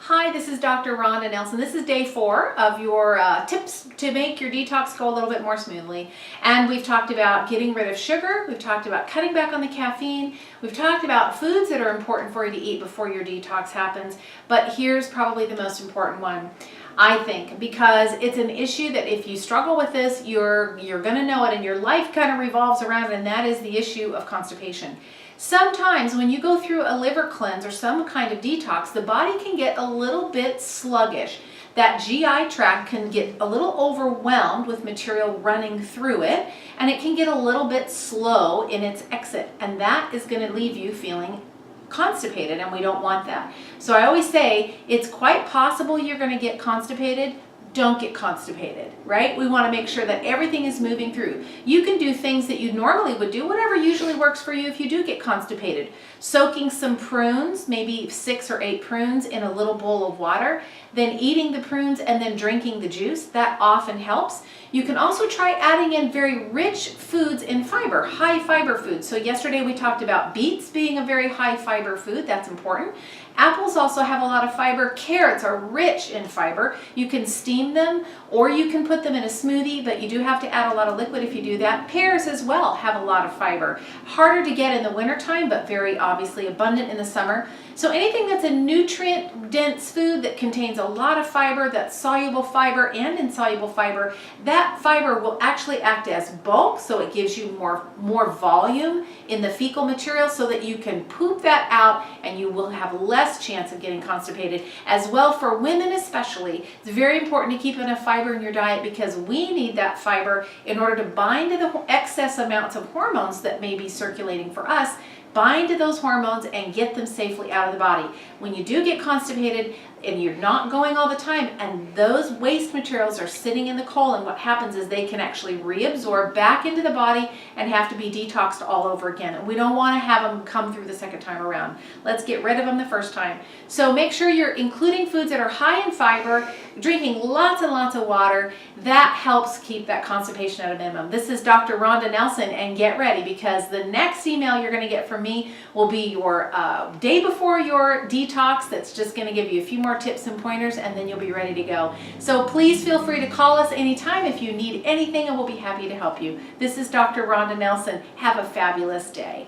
Hi, this is Dr. Rhonda Nelson. This is day 4 of your tips to make your detox go a little bit more smoothly. And we've talked about getting rid of sugar. We've talked about cutting back on the caffeine. We've talked about foods that are important for you to eat before your detox happens. But here's probably the most important one, I think, because it's an issue that if you struggle with this, you're going to know it, and your life kind of revolves around it, and that is the issue of constipation. Sometimes when you go through a liver cleanse or some kind of detox, the body can get a little bit sluggish. That GI tract can get a little overwhelmed with material running through it, and it can get a little bit slow in its exit, and that is going to leave you feeling constipated, and we don't want that. So I always say it's quite possible you're going to get constipated. Don't get constipated, right? We want to make sure that everything is moving through. You can do things that you normally would do, whatever usually works for you if you do get constipated. Soaking some prunes, maybe 6 or 8 prunes in a little bowl of water, then eating the prunes and then drinking the juice. That often helps. You can also try adding in very rich foods in fiber, high fiber foods. So yesterday we talked about beets being a very high fiber food. That's important. Apples also have a lot of fiber. Carrots are rich in fiber. You can steam them or you can put them in a smoothie, but you do have to add a lot of liquid if you do that. Pears as well have a lot of fiber. Harder to get in the wintertime, but very obviously abundant in the summer. So anything that's a nutrient-dense food that contains a lot of fiber, that's soluble fiber and insoluble fiber, that fiber will actually act as bulk, so it gives you more volume in the fecal material so that you can poop that out and you will have less chance of getting constipated. As well, for women especially, it's very important to keep enough fiber in your diet because we need that fiber in order to bind to the excess amounts of hormones that may be circulating for us, bind to those hormones and get them safely out of the body. When you do get constipated and you're not going all the time and those waste materials are sitting in the colon, what happens is they can actually reabsorb back into the body and have to be detoxed all over again. And we don't want to have them come through the second time around. Let's get rid of them the first time. So make sure you're including foods that are high in fiber, drinking lots and lots of water. That helps keep that constipation at a minimum. This is Dr. Rhonda Nelson, and get ready because the next email you're going to get from me will be your day before your detox. That's just going to give you a few more tips and pointers, and then you'll be ready to go. So please feel free to call us anytime if you need anything, and we'll be happy to help you. This is Dr. Rhonda Nelson. Have a fabulous day.